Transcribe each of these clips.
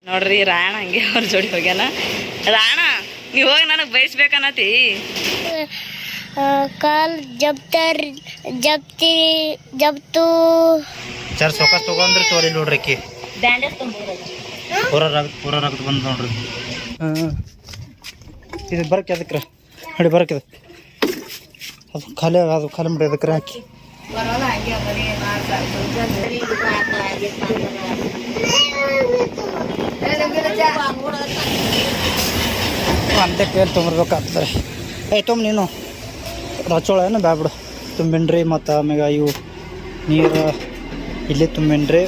ನೋಡ್ರಿ ರಾಣ ಹಂಗೆ ಅವ್ರ ಜೋಡಿ ಹೋಗ್ಯಾನ. ರಾಣ ನೀವು ಹೋಗಿ ನನಗೆ ಬಯಸ್ಬೇಕನ್ನತಿ. काल जब तू चार सोकास तಗೊಂಡ್ರೆ ತೋರಿ ನೋಡ್ರಿ ಕಿ ಬ್ಯಾಂಡೇಜ್ ತುಂಬಿದ್ರಿ ಪೂರ ರಕ್ತ ಬಂದು ನೋಡ್ರಿ. ಇದು ಬರಕ್ಕೆ ಅದಕ್ಕೆ ನೋಡಿ ಬರಕ್ಕೆ ಅದು ಖಾಲಿ ಮಾಡಿ ಅದಕ್ಕೆ ಹಾಕಿ ಅಂತೆ ಕೇಳಿ ತೊಗೊಂಬರ್ಬೇಕಾಗ್ತದೆ. ತೊಂಬ ನೀನು ರಚೋಳ ಏನು ಬ್ಯಾಬಿಡು ತುಂಬಿನ್ರಿ. ಮತ್ತು ಆಮ್ಯಾಗ ಇವು ನೀರು ಇಲ್ಲಿ ತುಂಬಿನ್ರಿ,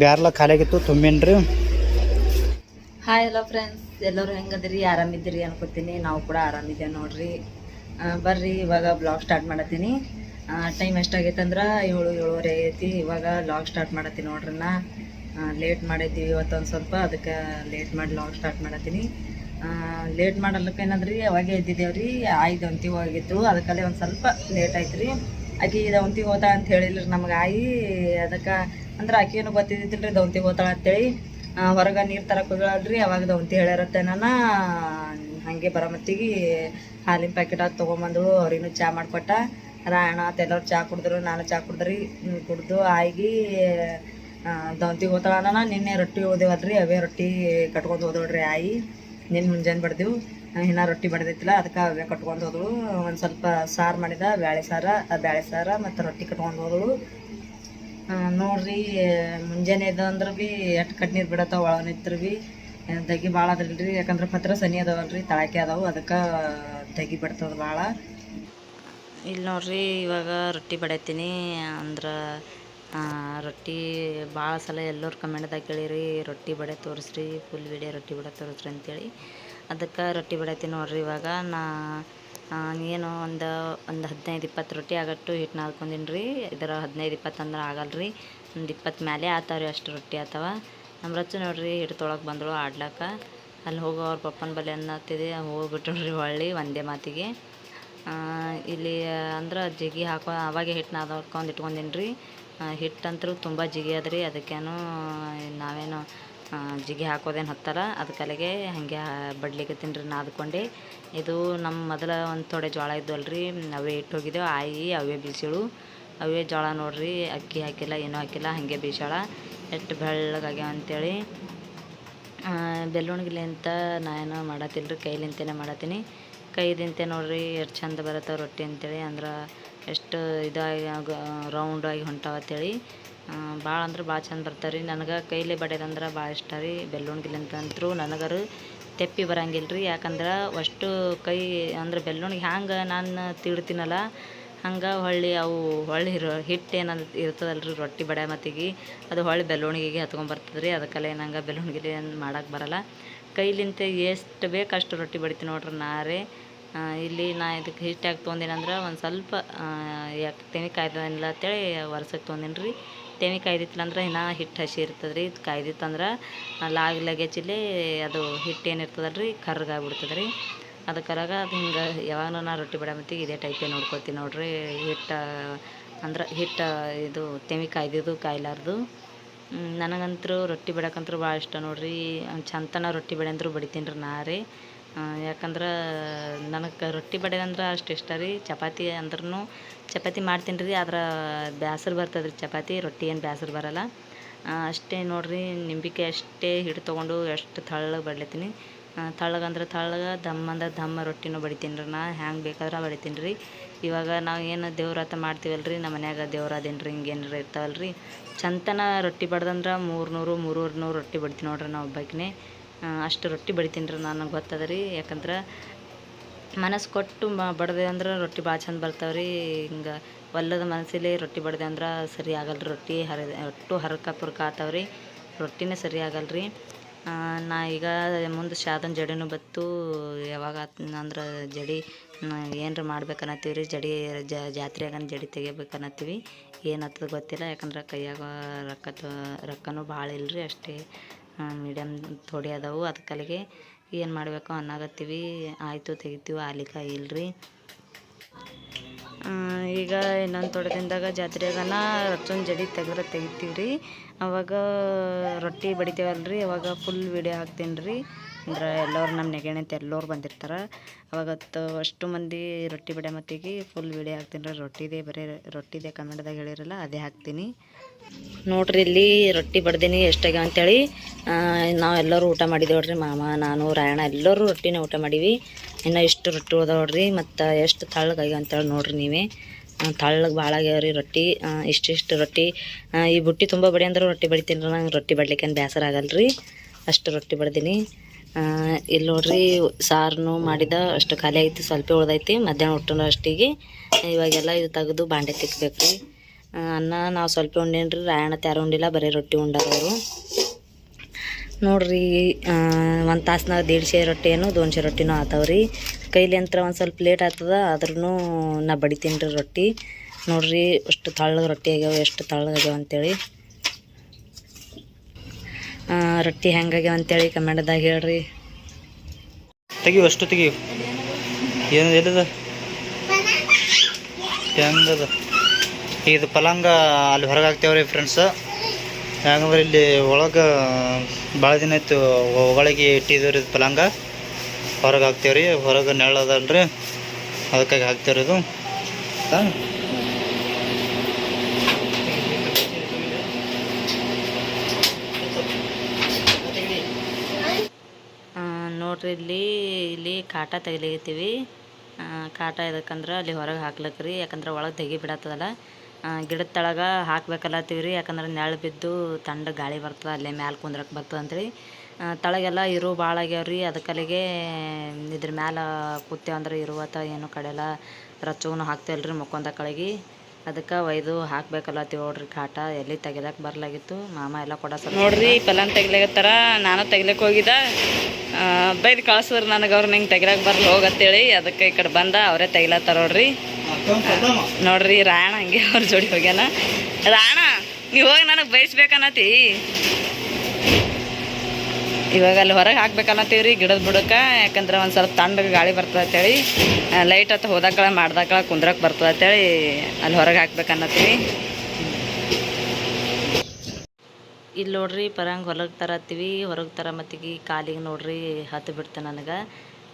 ಬ್ಯಾರ್ಲ ಖಾಲಿ ಆಗಿತ್ತು ತುಂಬಿನ್ರಿ. ಹಾಯ್ ಹಲೋ ಫ್ರೆಂಡ್ಸ್, ಎಲ್ಲರೂ ಹೆಂಗದಿರಿ? ಆರಾಮಿದ್ದೀರಿ ಅನ್ಕೋತೀನಿ. ನಾವು ಕೂಡ ಆರಾಮಿದ್ದೇವೆ ನೋಡ್ರಿ. ಬರ್ರಿ ಇವಾಗ ಬ್ಲಾಗ್ ಸ್ಟಾರ್ಟ್ ಮಾಡತ್ತೀನಿ. ಟೈಮ್ ಎಷ್ಟಾಗೈತೆ ಅಂದ್ರೆ 7:30 ಆಗೈತಿ. ಇವಾಗ ಬ್ಲಾಗ್ ಸ್ಟಾರ್ಟ್ ಮಾಡತ್ತೀನಿ ನೋಡ್ರಿ. ಲೇಟ್ ಮಾಡಿದ್ದೀವಿ ಇವತ್ತೊಂದು ಸ್ವಲ್ಪ, ಅದಕ್ಕೆ ಲೇಟ್ ಮಾಡಿ ಬ್ಲಾಗ್ ಸ್ಟಾರ್ಟ್ ಮಾಡತ್ತೀನಿ. ಲೇಟ್ ಮಾಡಲ್ಲಕ್ಕೆ ಏನಂದ್ರಿ ಅವಾಗೆ ಎದ್ದಿದ್ದೇವ್ರಿ. ದವಂತಿಗೆ ಹೋಗಿತ್ತು, ಅದಕ್ಕಲ್ಲೇ ಒಂದು ಸ್ವಲ್ಪ ಲೇಟ್ ಆಯ್ತು ರೀ. ಆಕೆ ದವಂತಿಗೆ ಹೋತಾಳ ಅಂತ ಹೇಳಿಲ್ರಿ ನಮ್ಗೆ ಅದಕ್ಕೆ ಅಂದ್ರೆ ಆಕೆಯನ್ನು ಗೊತ್ತಿದ್ದಿಲ್ರಿ ದವಂತಿಗೆ ಹೋತಾಳ ಅಂತೇಳಿ. ಹೊರಗೆ ನೀರು ತರಕ್ಕೆ ಹೋಗ್ಯಾಳ್ರಿ, ಅವಾಗ ದವಂತಿ ಹೇಳ್ಯಾರತ್ತೆ. ನಾನು ಹಾಗೆ ಬರೋಮತ್ತಿಗೆ ಹಾಲಿನ ಪ್ಯಾಕೆಟ್ ಅದು ತೊಗೊಂಬಂದಳು. ಅವ್ರಿಗೂ ಚಹಾ ಮಾಡಿಕೊಟ್ಟ. ರಾಯಣ ಎಲ್ಲರೂ ಚಹಾ ಕುಡಿದ್ರು, ನಾನು ಚಹಾ ಕುಡಿದು ಆಗಿ ದವಂತಿಗೆ ಹೋತಾಳ. ನಾನು ನಿನ್ನೆ ರೊಟ್ಟಿ ಹೋದೆವಲ್ರಿ, ಅವೇ ರೊಟ್ಟಿ ಕಟ್ಕೊಂಡು ಹೋದೋಳ್ರಿ ನಿನ್ನ ಮುಂಜಾನೆ ಬಡ್ದೆವು. ಇನ್ನೂ ರೊಟ್ಟಿ ಬಡ್ದೈತಿಲ್ಲ, ಅದಕ್ಕೆ ಅವೇ ಕಟ್ಕೊಂಡು ಹೋದಳು. ಒಂದು ಸ್ವಲ್ಪ ಸಾರು ಮಾಡಿದ, ಬೇಳೆ ಸಾರ ಮತ್ತು ರೊಟ್ಟಿ ಕಟ್ಕೊಂಡು ಹೋದಳು ನೋಡ್ರಿ. ಮುಂಜಾನೆ ಇದು ಅಂದ್ರೆ ಭೀ ಎಷ್ಟು ಕಟ್ ನೀರು ಬಿಡತ್ತಾವ ಒಳ ನಿಂತ್ರು ಭೀ ದಗಿ ಭಾಳ ಅದಲ್ರಿ. ಯಾಕಂದ್ರೆ ಪತ್ರ ಸನಿ ಅದಾವಲ್ರಿ, ತಳಕೆ ಅದಾವು, ಅದಕ್ಕೆ ದಗಿ ಬಿಡ್ತದ ಭಾಳ. ಇಲ್ಲಿ ನೋಡ್ರಿ ಇವಾಗ ರೊಟ್ಟಿ ಬಡೈತೀನಿ. ಅಂದ್ರೆ ರೊಟ್ಟಿ ಭಾಳ ಸಲ ಎಲ್ಲರೂ ಕಮೆಂಟ್ದಾಗ ಕೇಳಿರಿ, ರೊಟ್ಟಿ ಬಡೆ ತೋರಿಸ್ರಿ, ಫುಲ್ ವಿಡಿಯೋ ರೊಟ್ಟಿ ಬಡೆ ತೋರಿಸ್ರಿ ಅಂತೇಳಿ. ಅದಕ್ಕೆ ರೊಟ್ಟಿ ಬಡೈತೀನಿ ನೋಡ್ರಿ. ಇವಾಗ ಏನು ಒಂದು 15-20 ರೊಟ್ಟಿ ಆಗಟ್ಟು ಹಿಟ್ಟು ನಾದ್ಕೊಂಡಿನಿ ರೀ. ಇದರ 15-20 ಅಂದ್ರೆ ಆಗಲ್ರಿ, ಒಂದು 20 ಮೇಲೆ ಆತಾವ್ರಿ, ಅಷ್ಟು ರೊಟ್ಟಿ ಆತವ. ನಮ್ಮ ರಚ್ಚು ನೋಡ್ರಿ ಹಿಟ್ಟು ತೊಳಕ್ಕೆ ಬಂದಳು ಆಡ್ಲಾಕ. ಅಲ್ಲಿ ಹೋಗೋ ಅವ್ರ ಪಪ್ಪನ ಬಲೆ ಅನ್ನತ್ತಿದೆ, ಹೋಗ್ಬಿಟ್ರಿ ಹೊಳ್ಳಿ ಒಂದೇ ಮಾತಿಗೆ. ಇಲ್ಲಿ ಅಂದ್ರೆ ಜಿಗಿ ಹಾಕೋ ಅವಾಗೆ ಹಿಟ್ಟು ನಾದ್ಕೊಂಡು ಇಟ್ಕೊಂಡಿನಿ ರೀ. ಹಿಟ್ಟಂತರೂ ತುಂಬ ಜಿಗಿ ಅದ್ರಿ, ಅದಕ್ಕೇನು ನಾವೇನು ಜಿಗಿ ಹಾಕೋದೇನು ಹತ್ತಲ್ಲ. ಅದಕ್ಕಲ್ಲಿಗೆ ಹಾಗೆ ಬಡ್ಲಿಕತ್ತೀನಿ ರೀ ನಾದ್ಕೊಂಡು. ಇದು ನಮ್ಮ ಮೊದಲ ಒಂದು ಥೋಡೆ ಜೋಳ ಇದ್ದವಲ್ರಿ, ಅವೇ ಇಟ್ಟು ಹೋಗಿದ್ದೆವು. ಅವೇ ಬೀಸಿಳು, ಅವೇ ಜೋಳ ನೋಡ್ರಿ. ಅಕ್ಕಿ ಹಾಕಿಲ್ಲ, ಏನೂ ಹಾಕಿಲ್ಲ, ಹಾಗೆ ಬೀಸಾಳ. ಎಷ್ಟು ಬೆಳ್ಳಗಾಗ್ಯಾವ ಅಂತೇಳಿ. ಬೆಳ್ಳುಣ್ಗಿಲೆ ಅಂತ ನಾನೇನೋ ಮಾಡತ್ತಿಲ್ಲ ರೀ, ಕೈಲಿಂತನೇ ಮಾಡತ್ತೀನಿ. ಕೈದಿಂತೆ ನೋಡ್ರಿ ಎಷ್ಟು ಚಂದ ಬರುತ್ತೆ ರೊಟ್ಟಿ ಅಂತೇಳಿ. ಅಂದ್ರೆ ಎಷ್ಟು ಇದಾಗಿ ರೌಂಡಾಗಿ ಹೊಂಟಾವ ಅಂತೇಳಿ. ಭಾಳ ಅಂದ್ರೆ ಭಾಳ ಚಂದ ಬರ್ತಾವೆ ರೀ. ನನಗೆ ಕೈಲಿ ಬಡಿಯೋದಂದ್ರೆ ಭಾಳ ಇಷ್ಟ ರೀ. ಬೆಳ್ಳುಣ್ಗಿಲೆ ಅಂತಂತರೂ ನನಗರು ತೆಪ್ಪಿ ಬರಂಗಿಲ್ಲ ರೀ. ಯಾಕಂದ್ರೆ ಅಷ್ಟು ಕೈ ಅಂದ್ರೆ ಬೆಳ್ಳುಣ್ಗಿ ಹ್ಯಾಂಗೆ ನಾನು ತಿಡ್ತೀನಲ್ಲ, ಹಂಗೆ ಹೊಳ್ಳಿ ಹಿಟ್ಟು ಏನಂತ ಇರ್ತದಲ್ರಿ ರೊಟ್ಟಿ ಬಡ ಮತ್ತಿಗೆ, ಅದು ಹೊಳ್ಳಿ ಬೆಳ್ಳುಣ್ಗಿಗೆ ಹತ್ಕೊಂಬರ್ತದೆ ರೀ. ಅದಕ್ಕಲ್ಲೇ ನಂಗೆ ಬೆಳ್ಳುಣ್ಗಿಲೆ ಮಾಡೋಕೆ ಬರೋಲ್ಲ. ಕೈಲಿಂತ ಎಷ್ಟು ಬೇಕು ಅಷ್ಟು ರೊಟ್ಟಿ ಬಡಿತೀನಿ ನೋಡ್ರಿ ನಾರೇ. ಇಲ್ಲಿ ನಾ ಇದಕ್ಕೆ ಹಿಟ್ಟು ಯಾಕೆ ತೊಗೊಂಡಿನಂದ್ರೆ ಒಂದು ಸ್ವಲ್ಪ ಯಾಕೆ ತೆನಿ ಕಾಯ್ದಿಲ್ಲ ಅಂತೇಳಿ ವರ್ಷಕ್ಕೆ ತೊಗೊಂಡಿನಿ ರೀ. ತೆನಿ ಕಾಯ್ದಿತ್ತಿಲ್ಲ ಅಂದ್ರೆ ಇನ್ನೂ ಹಿಟ್ಟು ಹಸಿ ಇರ್ತದೆ ರೀ. ಇದು ಕಾಯ್ದಿತ್ತಂದ್ರೆ ಲಗೇಜಿಲ್ಲಿ ಅದು ಹಿಟ್ಟು ಏನಿರ್ತದಲ್ಲ ರೀ ಕರ್ಗಾಗ್ಬಿಡ್ತದೆ ರೀ. ಅದಕ್ಕರಾಗ ಅದು ಹಿಂಗೆ ಯಾವಾಗ ನಾ ರೊಟ್ಟಿ ಬಡ ಮತ್ತಿಗೆ ಇದೇ ಟೈಪೇ ನೋಡ್ಕೊತೀನಿ ನೋಡ್ರಿ. ಹಿಟ್ಟು ಇದು ತೆನಿ ಕಾಯ್ದಿದ್ದು ಕಾಯ್ಲಾರ್ದು. ನನಗಂತರೂ ರೊಟ್ಟಿ ಬಡಕಂತೂ ಭಾಳ ಇಷ್ಟ ನೋಡ್ರಿ. ಚಂತನ ರೊಟ್ಟಿ ಬಡೆ ಅಂದರೂ ಬಡಿತೀನಿ ರೀ ನಾರೇ. ಯಾಕಂದ್ರೆ ನನಗೆ ರೊಟ್ಟಿ ಬಡಿಯೋದಂದ್ರೆ ಅಷ್ಟು ಇಷ್ಟ ರೀ. ಚಪಾತಿ ಅಂದ್ರೂ ಚಪಾತಿ ಮಾಡ್ತೀನಿ ರೀ, ಆದ್ರೆ ಬೇಸರ ಬರ್ತದೆ ರೀ ಚಪಾತಿ. ರೊಟ್ಟಿ ಏನು ಬೇಸರ ಬರೋಲ್ಲ. ಅಷ್ಟೇ ನೋಡ್ರಿ. ನಿಂಬಿಕೆ ಅಷ್ಟೇ ಹಿಟ್ಟು ತೊಗೊಂಡು ಎಷ್ಟು ತಳ್ಳಗೆ ಬಡ್ಲತ್ತೀನಿ. ತಳ್ಳಗಂದ್ರೆ ದಮ್ಮ ಅಂದ್ರೆ ದಮ್ಮ ರೊಟ್ಟಿನೂ ಬಡಿತೀನಿ ರೀ. ಹ್ಯಾಂಗೆ ಬೇಕಾದ್ರೆ ಬಡಿತೀನಿ ರೀ. ಇವಾಗ ನಾವು ಏನು ದೇವ್ರಾತ ಮಾಡ್ತೀವಲ್ರಿ, ನಮ್ಮ ಮನ್ಯಾಗ ದೇವ್ರಾದೇನು ರೀ ಹಿಂಗೇನಾರ ಇರ್ತಾವಲ್ರಿ, ಚಂತನ ರೊಟ್ಟಿ ಬಡ್ದಂದ್ರೆ 300-350 ರೊಟ್ಟಿ ಬಡಿತೀನಿ ನೋಡ್ರಿ ನಾವು ಒಬ್ಬಾಕಿನೇ. ಅಷ್ಟು ರೊಟ್ಟಿ ಬಡಿತೀನಿ ರೀ. ನನಗೆ ಗೊತ್ತದ ರೀ. ಯಾಕಂದ್ರೆ ಮನಸ್ಸು ಕೊಟ್ಟು ಬಡ್ದೆ ಅಂದ್ರೆ ರೊಟ್ಟಿ ಭಾಳ ಚಂದ ಬರ್ತಾವ್ರಿ. ಹಿಂಗೆ ಒಲ್ಲದ ಮನಸ್ಸಲ್ಲಿ ರೊಟ್ಟಿ ಬಡ್ದೆ ಅಂದ್ರೆ ಸರಿ ಆಗಲ್ರಿ ರೊಟ್ಟಿ. ಒಟ್ಟು ಹರಕ ಪುರ್ಕ ಆತಾವ್ರಿ, ರೊಟ್ಟಿನೇ ಸರಿ ಆಗಲ್ರಿ. ನಾ ಈಗ ಮುಂದೆ ಶಾದನ್ ಜಡಿನೂ ಬತ್ತು. ಯಾವಾಗ ಅಂದ್ರೆ ಜಡಿ ಏನರ ಮಾಡ್ಬೇಕನ್ನತ್ತೀವಿ ರೀ. ಜಾತ್ರೆಯಾಗನ ಜಡಿ ತೆಗಿಬೇಕನ್ನತ್ತೀವಿ. ಏನತ್ತದ ಗೊತ್ತಿಲ್ಲ, ಯಾಕಂದ್ರೆ ಕೈಯಾಗ ರೊಕ್ಕನೂ ಭಾಳ ಇಲ್ಲರಿ. ಅಷ್ಟೇ ಮೀಡಿಯಮ್ ಥೋಡಿ ಅದಾವು. ಅದಕ್ಕಲ್ಲಿಗೆ ಏನು ಮಾಡಬೇಕು ಅನ್ನಾಗತ್ತೀವಿ. ಆಯಿತು ತೆಗಿತೀವಿ, ಆಲಿಕಾಯಿ ಇಲ್ಲರಿ. ಈಗ ಇನ್ನೊಂದು ಥೋಡೆ ದಿನದಾಗ ಜಾತ್ರೆಗನ ರಚ್ಚೊಂದು ಜಡಿ ತೆಗಿತೀವಿ ರೀ. ಅವಾಗ ರೊಟ್ಟಿ ಬಡಿತೇವಲ್ಲ ರೀ, ಅವಾಗ ಫುಲ್ ವೀಡಿಯೋ ಹಾಕ್ತೀನಿ ರೀ. ಅಂದ್ರೆ ಎಲ್ಲರೂ ನಮ್ಮ ನೆಗೆಣೆ ಅಂತ ಎಲ್ಲರೂ ಬಂದಿರ್ತಾರೆ. ಅವಾಗತ್ತು ಅಷ್ಟು ಮಂದಿ ರೊಟ್ಟಿ ಬಡಿಯೋ ಮತ್ತಿಗೆ ಫುಲ್ ವೀಡಿಯೋ ಹಾಕ್ತೀನಿ ರೀ. ರೊಟ್ಟಿದೆ ಕನ್ನಡದಾಗ ಹೇಳಿರಲ್ಲ ಅದೇ ಹಾಕ್ತೀನಿ ನೋಡ್ರಿ. ಇಲ್ಲಿ ರೊಟ್ಟಿ ಬಡ್ದೀನಿ ಎಷ್ಟಾಗ್ಯಾವ ಅಂತೇಳಿ. ನಾವು ಎಲ್ಲರೂ ಊಟ ಮಾಡಿದೇವ್ರಿ, ಮಾಮ, ನಾನು, ರಾಯಣ್ಣ ಎಲ್ಲರೂ ರೊಟ್ಟಿನೇ ಊಟ ಮಾಡೀವಿ. ಇನ್ನು ಇಷ್ಟು ರೊಟ್ಟಿ ಉಳ್ದವ್ರಿ. ಮತ್ತು ಎಷ್ಟು ತಳ್ಳಗಾಗ್ಯಾವ ಅಂತೇಳಿ ನೋಡ್ರಿ ನೀವೇ. ತಳ್ಳಗೆ ಭಾಳ ಆಗ್ಯಾವ್ರಿ ರೊಟ್ಟಿ. ಇಷ್ಟಿಷ್ಟು ರೊಟ್ಟಿ ಈ ಬುಟ್ಟಿ ತುಂಬ ಬಡಿ ಅಂದ್ರೆ ರೊಟ್ಟಿ ಬಡಿತೀನಿ ರೀ. ನಂಗೆ ರೊಟ್ಟಿ ಬಡ್ಲಿಕ್ಕೆ ಬೇಸರ ಆಗಲ್ಲ ರೀ, ಅಷ್ಟು ರೊಟ್ಟಿ ಬಡ್ದೀನಿ. ಇಲ್ಲಿ ನೋಡ್ರಿ ಸಾರನು ಮಾಡಿದ ಅಷ್ಟು ಖಾಲಿ ಐತಿ, ಸ್ವಲ್ಪ ಉಳ್ದೈತಿ. ಮಧ್ಯಾಹ್ನ ಊಟ ಅಷ್ಟಿಗೆ ಇವಾಗೆಲ್ಲ ಇದು ತೆಗೆದು ಬಾಂಡೆ ತಿಕ್ಬೇಕು ರೀ. ಅನ್ನ ನಾವು ಸ್ವಲ್ಪ ಉಂಡೇನ್ರಿ, ರಾಯಣ್ಣ ಯಾರು ಉಂಡಿಲ್ಲ, ಬರೀ ರೊಟ್ಟಿ ಉಂಡಾರವರು ನೋಡ್ರಿ. ಒಂದು ತಾಸ್ನಾಗ 150 ರೊಟ್ಟಿ ಏನು 200 ರೊಟ್ಟಿನೂ ಆತಾವ್ರಿ. ಕೈಲಿ ಅಂತ ಒಂದು ಸ್ವಲ್ಪ ಲೇಟ್ ಆಗ್ತದ, ಆದ್ರೂ ನಾ ಬಡಿತೀನಿ ರೀ ರೊಟ್ಟಿ. ನೋಡ್ರಿ ಅಷ್ಟು ತಳ್ಳಗೆ ರೊಟ್ಟಿ ಆಗ್ಯಾವ, ಎಷ್ಟು ತಳ್ಳಗಾಗ್ಯಾವ ಅಂತೇಳಿ. ರೊಟ್ಟಿ ಹೆಂಗಾಗ್ಯಾವ ಅಂತೇಳಿ ಕಮೆಂಟ್ದಾಗ ಹೇಳ್ರಿ. ತೆಗಿವು ಅಷ್ಟು ತೆಗಿವು. ಏನು ಎಲ್ಲಿದ ಹೆಂಗದ ಇದು ಪಲಂಗ ಅಲ್ಲಿ ಹೊರಗೆ ಹಾಕ್ತೇವ್ರಿ ಫ್ರೆಂಡ್ಸ್. ಯಾಕಂದ್ರೆ ಇಲ್ಲಿ ಒಳಗೆ ಭಾಳ ದಿನ ಆಯ್ತು ಒಳಗೆ ಇಟ್ಟಿದ್ದೀವ್ರಿ ಇದು ಪಲಂಗ. ಹೊರಗೆ ಹಾಕ್ತೇವ್ರಿ, ಹೊರಗೆ ನೆಳ್ಳದಲ್ರಿ, ಅದಕ್ಕಾಗಿ ಹಾಕ್ತೇವ್ರಿ ಇದು. ನೋಡ್ರಿ ಇಲ್ಲಿ ಕಾಟ ತೆಗಿಲಿತ್ತೀವಿ. ಕಾಟ ಎದಕ್ಕಂದ್ರೆ ಅಲ್ಲಿ ಹೊರಗೆ ಹಾಕ್ಲಕ್ಕೆ ರೀ, ಯಾಕಂದ್ರೆ ಒಳಗೆ ತೆಗಿ ಬಿಡತ್ತದಲ್ಲ. ಗಿಡದ ತಳಗೆ ಹಾಕ್ಬೇಕಲ್ಲತ್ತೀವಿ ರೀ, ಯಾಕಂದ್ರೆ ನೆರಳು ಬಿದ್ದು ತಣ್ಣಗೆ ಗಾಳಿ ಬರ್ತದೆ, ಅಲ್ಲೇ ಮ್ಯಾಲೆ ಕುಂದ್ರಕ್ಕೆ ಬರ್ತದೆ ಅಂತೇಳಿ. ತಳಗೆಲ್ಲ ಇರು ಭಾಳ ಆಗ್ಯಾವ್ರಿ, ಅದಕ್ಕಲ್ಲಿಗೆ ಇದ್ರ ಮ್ಯಾಲೆ ಕೂತೇವಂದ್ರೆ ಇರುವತ್ತ ಏನು ಕಡೆಲ್ಲ ರಚ್ಚಗೂ ಹಾಕ್ತೇವಲ್ರಿ ಮುಕ್ಕೊಂದ ಕಳೆಗಿ. ಅದಕ್ಕೆ ಒಯ್ದು ಹಾಕ್ಬೇಕಲ್ಲತ್ತೀವಿ ನೋಡ್ರಿ. ಕಾಟ ಎಲ್ಲಿ ತೆಗಿಲಕ್ಕೆ ಬರ್ಲಾಗಿತ್ತು, ಮಾಮ ಎಲ್ಲ ಕೊಡ ನೋಡ್ರಿ. ಪಲಂಗ್ ತೆಗಿಲಾಗತ್ತಾರ, ನಾನು ತೆಗಿಲಕ್ಕೆ ಹೋಗಿದ್ದ. ಬೈದು ಕಳ್ಸಿದ್ರು ನನಗೆ, ಅವ್ರು ನಿಂಗೆ ತೆಗಿಲಕ್ಕೆ ಬರ್ಲಿ ಹೋಗತ್ತೇಳಿ. ಅದಕ್ಕೆ ಈ ಕಡೆ ಬಂದ ಅವರೇ ತೆಗಿಲತ್ತಾರ ನೋಡ್ರಿ. ನೋಡ್ರಿ ರಾಯಣ ಹಂಗೆ ಅವ್ರ ಜೋಡಿ ಹೋಗ್ಯಾನ. ರಾಯಣ ನೀವು ಹೋಗಿ ನನಗೆ ಬಯಸ್ಬೇಕನ್ನತಿ. ಇವಾಗ ಅಲ್ಲಿ ಹೊರಗೆ ಹಾಕ್ಬೇಕನ್ನತ್ತೀವಿ ರೀ ಗಿಡದ ಬುಡಕ್ಕೆ, ಯಾಕಂದ್ರೆ ಒಂದು ಸ್ವಲ್ಪ ತಣ್ಣಗೆ ಗಾಳಿ ಬರ್ತದೆ ಅಂತೇಳಿ. ಲೈಟ್ ಹತ್ತು ಹೋದಾಕಳ ಮಾಡ್ದಾಕಳ ಕುಂದ್ರಕ್ಕೆ ಬರ್ತದೆ ಅಂತೇಳಿ ಅಲ್ಲಿ ಹೊರಗೆ ಹಾಕ್ಬೇಕನ್ನತ್ತೀವಿ. ಇಲ್ಲಿ ನೋಡ್ರಿ ಪರಂಗ್ ಹೊರಗೆ ತರತ್ತೀವಿ. ಹೊರಗೆ ತರ ಮತ್ತಿಗೆ ಕಾಲಿಗೆ ನೋಡ್ರಿ ಹತ್ತು ಬಿಡ್ತೆ ನನಗೆ.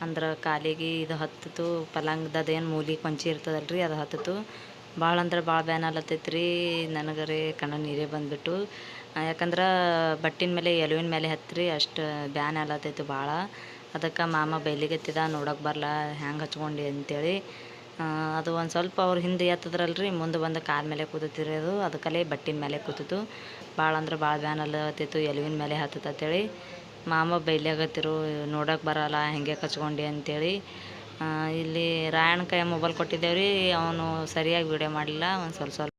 ಅಂದ್ರೆ ಕಾಲಿಗೆ ಇದು ಹತ್ತಿತು ಪಲಂಗ್ದದು ಏನು ಮೂಲಿ ಕೊಂಚಿ ಇರ್ತದಲ್ರಿ, ಅದು ಹತ್ತಿತು. ಭಾಳ ಅಂದ್ರೆ ಭಾಳ ಬ್ಯಾನ್ ಆಲತ್ತೈತೆ ರೀ ನನಗರೆ. ಕಣ್ಣ ನೀರೇ ಬಂದುಬಿಟ್ಟು, ಯಾಕಂದ್ರೆ ಬಟ್ಟಿನ ಮೇಲೆ ಎಲುವಿನ ಮೇಲೆ ಹತ್ತಿರಿ ಅಷ್ಟು ಬ್ಯಾನ್ ಆಲತ್ತೈತೆ ಭಾಳ. ಅದಕ್ಕೆ ಮಾಮ ಬೈಲಿಗೆತ್ತಿದ, ನೋಡೋಕೆ ಬರಲ್ಲ ಹ್ಯಾಂಗೆ ಹಚ್ಕೊಂಡು ಅಂತೇಳಿ. ಅದು ಒಂದು ಸ್ವಲ್ಪ ಅವ್ರು ಹಿಂದೆ ಎತ್ತದ್ರಲ್ರಿ, ಮುಂದೆ ಬಂದು ಕಾಲ ಮೇಲೆ ಕೂತಿರಿ. ಅದು ಅದಕ್ಕಲ್ಲೇ ಬಟ್ಟಿನ ಮೇಲೆ ಕೂತಿತ್ತು. ಭಾಳ ಅಂದ್ರೆ ಭಾಳ ಬ್ಯಾನ್ ಅಲ್ಲತ್ತಿತ್ತು, ಎಲುವಿನ ಮೇಲೆ ಹತ್ತತ್ತೇಳಿ. ಮಾಮ ಬೈಲಿಯಾಗತ್ತಿರು, ನೋಡೋಕೆ ಬರಲ್ಲ ಹೆಂಗೆ ಹಚ್ಕೊಂಡು ಅಂತೇಳಿ. ಇಲ್ಲಿ ರಾಯಣ್ಣ ಕೈ ಮೊಬೈಲ್ ಕೊಟ್ಟಿದ್ದೇವ್ರಿ, ಅವನು ಸರಿಯಾಗಿ ವಿಡಿಯೋ ಮಾಡಲಿಲ್ಲ. ಒಂದು ಸ್ವಲ್ಪ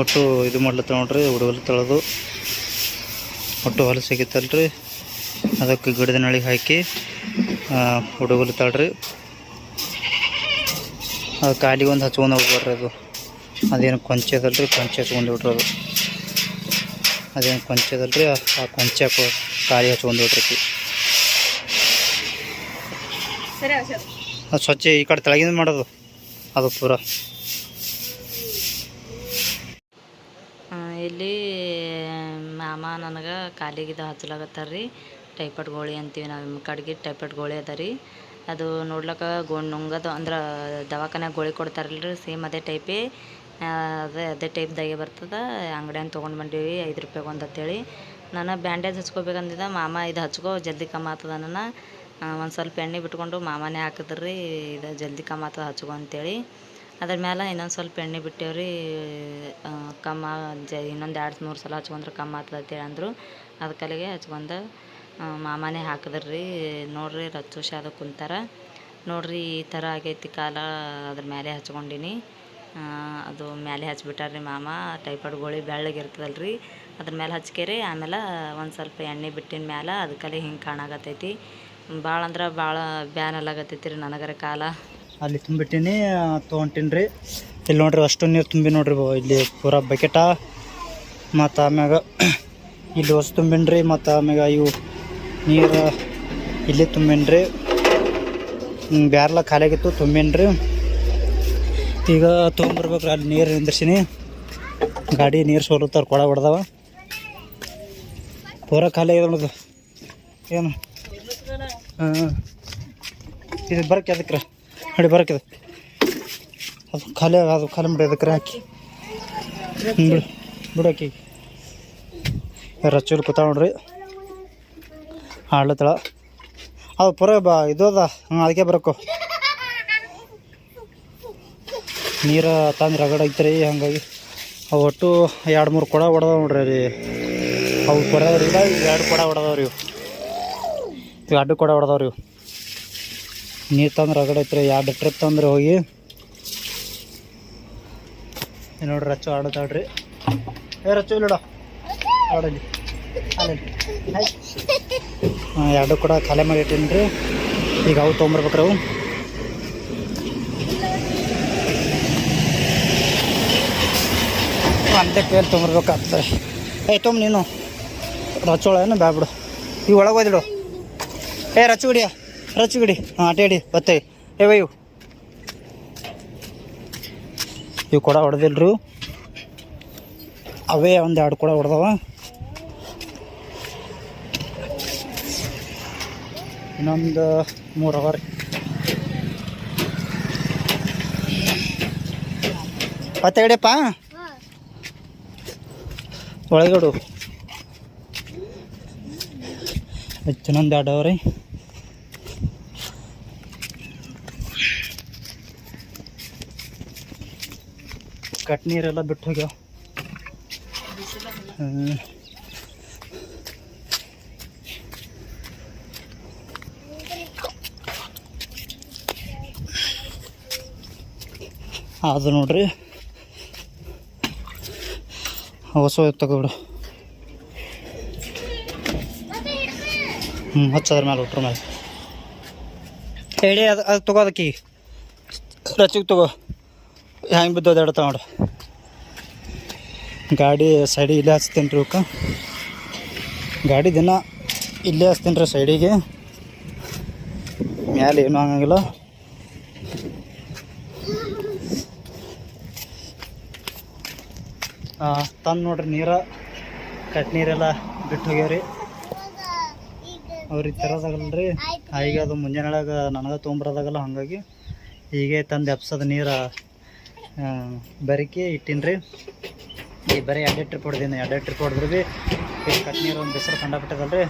ಒಟ್ಟು ಇದು ಮಾಡ್ಲತ್ತ ನೋಡ್ರಿ. ಹುಡುಗರು ತೊಳೆದು ಒಟ್ಟು ಹೊಲಸು ಸಿಗಿತ್ತಲ್ರಿ, ಅದಕ್ಕೆ ಗಿಡದ ನಳಿಗೆ ಹಾಕಿ ಹುಡುಗರು ತಳ್ರಿ. ಅದು ಕಾಲಿಗೆ ಒಂದು ಹಚ್ಕೊಂಡು ಹೋಗ್ಬಾರ್ರಿ. ಅದೇನು ಕೊಂಚದಲ್ರಿ, ಕೊಂಚ ಹಚ್ಕೊಂಡು ಬಿಡ್ರಿ. ಅದೇನು ಕೊಂಚದಲ್ರಿ, ಆ ಕೊಂಚ ಕಾಲಿ ಹಚ್ಕೊಂಡು ಬಿಡ್ರಿ. ಅದು ಸ್ವಚ್ಛ ಈ ಕಡೆ ತೆಳಗಿಂದ ಮಾಡೋದು ಅದು ಪೂರ. ಇಲ್ಲಿ ಮಾಮ ನನಗೆ ಕಾಲಿಗೆ ಹಚ್ಚಲಾಗತ್ತಾರ ರೀ. ಟೈಫಾಯ್ಡ್ ಗೋಳಿ ಅಂತೀವಿ ನಾವು ಕಡೆಗೆ. ಟೈಫಾಯ್ಡ್ ಗೋಳಿ ಅದ ರೀ. ಅದು ನೋಡ್ಲಿಕ್ಕೆ ನುಂಗದು ಅಂದ್ರೆ ದವಾಖಾನ್ಯಾಗ ಗೋಳಿ ಕೊಡ್ತಾರಲ್ರಿ, ಸೇಮ್ ಅದೇ ಟೈಪೇ. ಅದೇ ಟೈಪ್ದಾಗೆ ಬರ್ತದೆ. ಅಂಗಡಿಯನ್ನು ತೊಗೊಂಡು ಬಂದೀವಿ 5 ರೂಪಾಯಿಗೆ ಒಂದು ಅಂತೇಳಿ. ನಾನು ಬ್ಯಾಂಡೇಜ್ ಹಚ್ಕೋಬೇಕಂದಿದ್ದ. ಮಾಮ ಇದು ಹಚ್ಕೋ ಜಲ್ದಿ ಕಮ್ಮಿ ಆಗ್ತದ. ನಾನು ಒಂದು ಸ್ವಲ್ಪ ಎಣ್ಣೆ ಬಿಟ್ಕೊಂಡು ಮಾಮನೇ ಹಾಕಿದ್ರಿ, ಇದು ಜಲ್ದಿ ಕಮ್ಮಿ ಆಗ್ತದೆ ಹಚ್ಕೋ ಅಂತೇಳಿ. ಅದ್ರ ಮೇಲೆ ಇನ್ನೊಂದು ಸ್ವಲ್ಪ ಎಣ್ಣೆ ಬಿಟ್ಟೇವ್ರಿ, ಇನ್ನೊಂದು 2-3 ಸಲ ಹಚ್ಕೊಂಡ್ರೆ ಕಮ್ಮಿ ಆಗ್ತದೆ ಅಂತೇಳಿ ಅಂದರು. ಅದಕ್ಕಲ್ಲಿಗೆ ಹಚ್ಕೊಂಡು ಮಾಮನೇ ಹಾಕಿದ್ರಿ. ನೋಡ್ರಿ ರಚ್ಚೋಶ ಅದು ಕುಂತಾರ ನೋಡ್ರಿ. ಈ ಥರ ಆಗೈತಿ ಕಾಲ, ಅದ್ರ ಮೇಲೆ ಹಚ್ಕೊಂಡಿನಿ. ಅದು ಮೇಲೆ ಹಚ್ಬಿಟ್ಟಾರ್ರಿ ಮಾಮ. ಟೈಫಾಯ್ಡ್ ಗೋಳಿ ಬೆಳ್ಳಗಿರ್ತದಲ್ರಿ, ಅದ್ರ ಮೇಲೆ ಹಚ್ಕೇರಿ. ಆಮೇಲೆ ಒಂದು ಸ್ವಲ್ಪ ಎಣ್ಣೆ ಬಿಟ್ಟಿನ ಮೇಲೆ ಅದಕ್ಕಲ್ಲಿ ಹಿಂಗೆ ಕಾಣಾಕತ್ತೈತಿ. ಭಾಳ ಅಂದ್ರೆ ಭಾಳ ಬ್ಯಾನ್ ಅಲ್ಲಾಗತ್ತೈತಿ ರೀ ನನಗರ ಕಾಲ. ಅಲ್ಲಿ ತುಂಬಿಟ್ಟಿನಿ, ತೊಗೊಂಟೀನಿ ರೀ. ಇಲ್ಲಿ ನೋಡ್ರಿ ಅಷ್ಟು ನೀರು ತುಂಬಿ ನೋಡ್ರಿ. ಇಲ್ಲಿ ಪೂರ ಬಕೆಟ. ಮತ್ತು ಆಮ್ಯಾಗ ಇಲ್ಲಿ ಹೊಸ ತುಂಬಿನಿ ರೀ. ಮತ್ತು ಆಮ್ಯಾಗ ಇವು ನೀರು ಇಲ್ಲಿ ತುಂಬಿನಿ ರೀ. ಬ್ಯಾರ್ಲ ಖಾಲಿ ಆಗಿತ್ತು ತುಂಬೇನ್ರಿ. ಈಗ ತೊಗೊಂಬರ್ಬೇಕ್ರಿ. ಅಲ್ಲಿ ನೀರು ನಿಂದ್ರಿಸಿನಿ, ಗಾಡಿ ನೀರು ಸೋಲುತ್ತಾರ, ಕೊಡ ಹೊಡೆದವ, ಪೂರ ಖಾಲಿ ಆಗಿದೆ ನೋಡೋದು. ಏನು ಹಾಂ ಇದು ಬರಕ್ಕೆ ಅದಕ್ಕೆ ನೋಡಿ, ಬರಕ್ಕೆ ಅದು ಖಾಲಿ ಮಾಡಿ ಅದಕ್ಕೆ ಹಾಕಿ ಬಿಡೋಕಿ ರಚ್ಚೂರು ಕೂತಾವ ನೋಡ್ರಿ. ಹಾಡ್ಲತ್ತಳ ಅದು ಪೂರ ಇದು ಅದ. ಅದಕ್ಕೆ ಬರಕು ನೀರು ತಂದು ರಗಡ್ ಐತ್ರಿ. ಹಂಗಾಗಿ ಅವು ಒಟ್ಟು 2-3 ಕೊಡ ಹೊಡೆದವ ನೋಡ್ರಿ. ಅಲ್ಲಿ ಅವು ಕೊಡದವ್ರಿ, 2 ಕೊಡ ಹೊಡೆದವ್ರಿ. ಇವು 2 ಕೊಡ ಹೊಡೆದವ್ರಿ. ಇವು ನೀರು ತಂದ್ರೆ ರಗಡ್ ಐತ್ರಿ. 2 ಟ್ರಿಪ್ ತಂದ್ರೆ ಹೋಗಿ ನೋಡ್ರಿ. ರಚ್ಚು ಆಡೋದಾಡ್ರಿ. ರಚ್ಚು ಇಲ್ಲಡ ಆಡಲಿ ಅಲ್ಲಿ 2 ಕೂಡ ಖಾಲಿ ಮಾಡಿ ಇಟ್ಟೀನಿ ರೀ. ಈಗ ಅವು ತೊಗೊಂಬರ್ಬೇಕ್ರಿ. ಅವು ಅಂತೆ ಕೇಳಿ ತೊಗೊಂಬರ್ಬೇಕಾಗ್ತದೆ. ತೊಂಬ ನೀನು ರಚ್ಚೋಳೇನು ಬ್ಯಾಬಿಡು. ಇವು ಒಳಗೆ ಹೋದಿಡು. ರಚ್ಚು ಗಿಡಿಯ ರಚ್ಚು ಗಿಡಿ. ಹಾಂ ಆಟೆ ಹಿಡಿ ಬತ್ತೆ. ಇವು ಕೊಡ ಹೊಡೆದಿಲ್ರಿ. ಅವೇ 1-2 ಕೊಡ ಹೊಡೆದವ. ಇನ್ನೊಂದು 3 ಅವರ್. ಮತ್ತೆ ಹಿಡಿಯಪ್ಪ ಒಳಗಡು. ಇನ್ನೊಂದು 2 ಅವರ್. ಕಟ್ ನೀರೆಲ್ಲ ಬಿಟ್ಟು ಹೋಗ್ಯಾವ. ಅದು ನೋಡ್ರಿ ಹೊಸ ತಗೊಬಿಡು. ಹಚ್ಚದ್ರ ಮೇಲೆ ಒಟ್ರ ಮೇಲೆ ಹೇಳಿ. ಅದು ತಗೋ, ಅದಕ್ಕೆ ರಚಿಗೆ ತಗೋ. ಹೆಂಗೆ ಬಿದ್ದೋದು ಎಡ್ತಾವ ನೋಡು. ಗಾಡಿ ಸೈಡಿಗೆ ಇಲ್ಲೇ ಹಚ್ತೀನಿ ರೀ. ಇವಕ್ಕೆ ಗಾಡಿ ದಿನ ಇಲ್ಲೇ ಹಚ್ತೀನಿ ರೀ ಸೈಡಿಗೆ. ಮ್ಯಾಲೆ ಏನೂ ಆಗಂಗಿಲ್ಲ. ತಂದು ನೋಡ್ರಿ ನೀರು ಕಟ್ ನೀರೆಲ್ಲ ಬಿಟ್ಟು ಹೋಗ್ಯಾವ್ರಿ. ಅವ್ರಿಗೆ ತರೋದಾಗಲ್ಲ ರೀ. ಈಗ ಅದು ಮುಂಜಾನೆಳಗೆ ನನಗೆ ತೊಗೊಂಬರೋದಾಗಲ್ಲ. ಹಾಗಾಗಿ ಹೀಗೆ ತಂದು ಎಪ್ಸೋದು ನೀರು ಬರಿಕೆ ಇಟ್ಟೀನಿ ರೀ. ಈ ಬರೀ 2 ಟ್ರಿಪ್ ಹೊಡೆದೀನಿ. 2 ಟ್ರಿಪ್ ಹೊಡೆದ್ರೆ ಭೀ ಈಗ ಕಟ್ ನೀರು ಒಂದು ಬೆಸರು ಕಂಡಾಬಿಟ್ಟದಲ್ಲ ರೀ.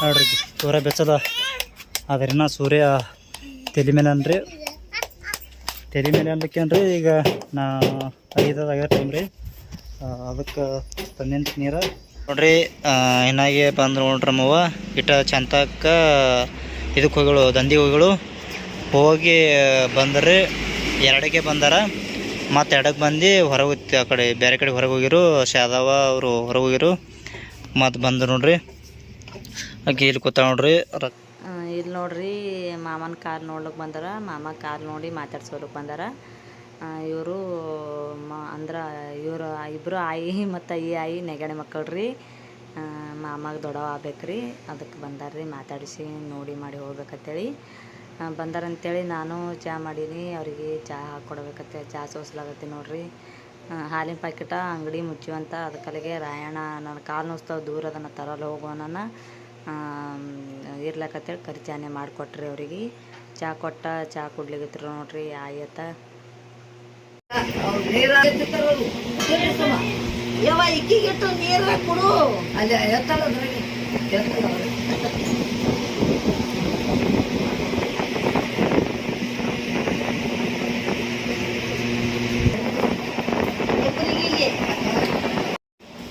ನೋಡ್ರಿ ಸೂರ್ಯ ಬೆಚ್ಚದ ಅದರಿನ ಸೂರ್ಯ ತಲೆ ಮೇಲೆ ಅನ್ರಿ. ತಲೆ ಮೇಲೆ ಅನ್ಲಿಕ್ಕೇನ್ರಿ. ಈಗ ನಾ 5 ಟೈಮ್ ರೀ. ಅದಕ್ಕೆ ತಂದಿನ ನೀರು ನೋಡ್ರಿ. ಏನಾಗಿ ಬಂದು ನೋಡ್ರಿ ನಮ್ಮವ್ವ ಇಟ್ಟ ಚಂತಕ್ಕ ಇದಕ್ಕೆ ಹೋಗಳು, ದಂದಿಗೆ ಹೋಗಳು. ಹೋಗಿ ಬಂದ್ರಿ 2ಕ್ಕೆ ಬಂದಾರ. ಮತ್ತು 2ಕ್ಕೆ ಬಂದು ಹೊರಗೆ ಆ ಕಡೆ ಬೇರೆ ಕಡೆ ಹೊರಗೆ ಹೋಗಿರು. ಶಾದವ ಅವರು ಹೊರಗೆ ಹೋಗಿರು. ಮತ್ತು ಬಂದು ನೋಡ್ರಿ ಆಕೆ ಇಲ್ಲಿ ಕೂತ ನೋಡ್ರಿ. ಇಲ್ಲಿ ನೋಡ್ರಿ ಮಾಮನ ಕಾರ್ ನೋಡ್ಲಿಕ್ಕೆ ಬಂದಾರ. ಮಾಮ ಕಾರ್ ನೋಡಿ ಮಾತಾಡ್ಸೋಲಕ್ಕೆ ಬಂದಾರ. ಇವರು ಅಂದ್ರೆ ಇವರು ಇಬ್ಬರು ಆಯಿ ಮತ್ತು ಈ ಆಯಿ ನೆಗಡೆ ಮಕ್ಕಳು ರೀ. ಮಾಮಾಗ ದೊಡ್ಡವ ಆಗ್ಬೇಕ್ರಿ. ಅದಕ್ಕೆ ಬಂದಾರ್ರಿ. ಮಾತಾಡಿಸಿ ನೋಡಿ ಮಾಡಿ ಹೋಗ್ಬೇಕಂತೇಳಿ ಬಂದಾರಂತೇಳಿ ನಾನು ಚಹಾ ಮಾಡೀನಿ. ಅವರಿಗೆ ಚಹಾ ಹಾಕ್ಕೊಡ್ಬೇಕಂತೇಳಿ ಚಹಾ ಸೋಸ್ಲಾಗತ್ತೀನಿ ನೋಡ್ರಿ. ಹಾಲಿನ ಪ್ಯಾಕೆಟ ಅಂಗಡಿ ಮುಚ್ಚಿವಂತ. ಅದಕ್ಕಲ್ಲಿಗೆ ರಾಯಣ್ಣ ನನ್ನ ಕಾಲು ನೋಸ್ತಾವ, ದೂರ ಅದನ್ನು ತರಲ್ಲ ಹೋಗೋಣ ಇರ್ಲಕ್ಕಂತೇಳಿ ಕರಿ ಚಾನೆ ಮಾಡಿಕೊಟ್ರಿ ಅವರಿಗೆ. ಚಹಾ ಕೊಟ್ಟ ಚಹಾ ಕುಡ್ಲಿಗತ್ರು ನೋಡ್ರಿ. ಆಯತ್ತ ಇಕ್ಕಿಗಿಟ್ಟು ನೀರು ಕೊಡು. ಅದೇ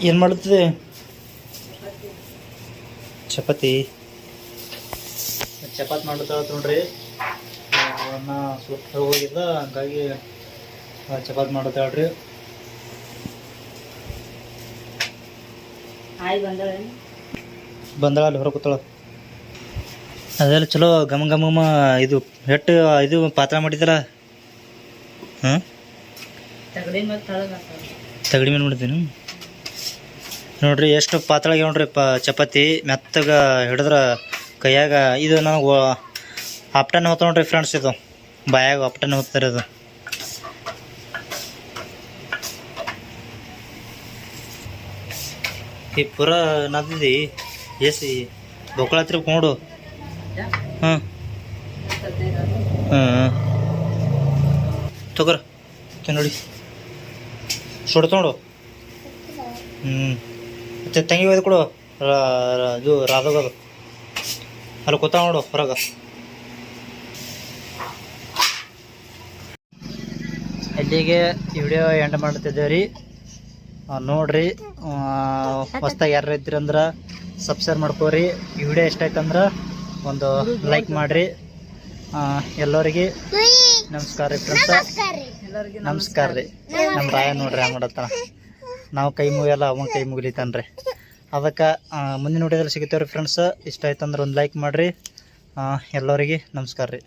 ಏನು ಮಾಡುತ್ತದೆ? ಚಪಾತಿ ಮಾಡ್ತಾ ನೋಡ್ರಿ. ಅವನ್ನ ಸುತ್ತ ಹೋಗಿಲ್ಲ, ಹಂಗಾಗಿ ಚಪಾತಿ ಮಾಡುತ್ತಾಳ್ರಿ. ಬಂದಾಳ ಅಲ್ಲಿ ಹೊರಗೆ ಕೂತಾಳ. ಅದೆಲ್ಲ ಚಲೋ ಘಮ ಘಮ ಇದು ಹೆಟ್ಟು ಇದು ಪಾತ್ರ ಮಾಡಿದ್ದಲ್ಲ. ಹಾಂ ತಗಡಿ ಮೇಲೆ ಮಾಡಿದ್ದೀನಿ ನೋಡ್ರಿ. ಎಷ್ಟು ಪಾತ್ಳಗೆ ನೋಡ್ರಿ ಚಪಾತಿ ಮೆತ್ತಗ ಹಿಡಿದ್ರೆ ಕೈಯಾಗ. ಇದು ನನಗೆ ಅಪ್ಟನ್ ಹೋಗ್ತಾ ನೋಡ್ರಿ ಫ್ರೆಂಡ್ಸ್, ಇದು ಬಾಯಾಗ ಅಪ್ಟನ್ ಹೋಗ್ತಾರೆ ಇದು. ಈ ಪೂರ ನದಿ ಏಸಿ ಬೊಕ್ಕಳ ಹತ್ರ ನೋಡು. ಹಾಂ ಹಾಂ ತಗೋರ ನೋಡಿ ಸುಡ್ತ ನೋಡು. ಮತ್ತೆ ತಂಗಿ ಒಯ್ದು ಕೊಡು. ಇದು ರಾಧೋಗದು ಅಲ್ಲಿ ಕೂತ ನೋಡು ಹೊರಗೆ. ಇಲ್ಲಿಗೆ ಈ ವಿಡಿಯೋ ಎಂಡ್ ಮಾಡ್ತಿದ್ದೇವೆ ರೀ. ನೋಡ್ರಿ, ಹೊಸ್ದಾಗಿ ಯಾರು ಇದ್ರಂದ್ರೆ ಸಬ್ಸ್ಕ್ರೈಬ್ ಮಾಡ್ಕೋರಿ. ಈ ವಿಡಿಯೋ ಇಷ್ಟ ಆಯ್ತಂದ್ರೆ ಒಂದು ಲೈಕ್ ಮಾಡಿರಿ. ಎಲ್ಲರಿಗೆ ನಮಸ್ಕಾರ ರೀ ಫ್ರೆಂಡ್ಸ. ನಮಸ್ಕಾರ ರೀ. ನಮ್ಮ ರಾಯ ನೋಡ್ರಿ ಹಂಗೆ ಮಾಡತ್ತಾನ. ನಾವು ಕೈ ಮುಗಿಯಲ್ಲ, ಅವ ಕೈ ಮುಗಿಲಿತಾನ್ರಿ. ಅದಕ್ಕೆ ಮುಂದಿನ ವಿಡಿಯೋದಲ್ಲಿ ಸಿಗುತ್ತೇವೆ ರೀ ಫ್ರೆಂಡ್ಸ್. ಇಷ್ಟ ಆಯ್ತಂದ್ರೆ ಒಂದು ಲೈಕ್ ಮಾಡಿರಿ. ಎಲ್ಲರಿಗೆ ನಮಸ್ಕಾರ ರೀ.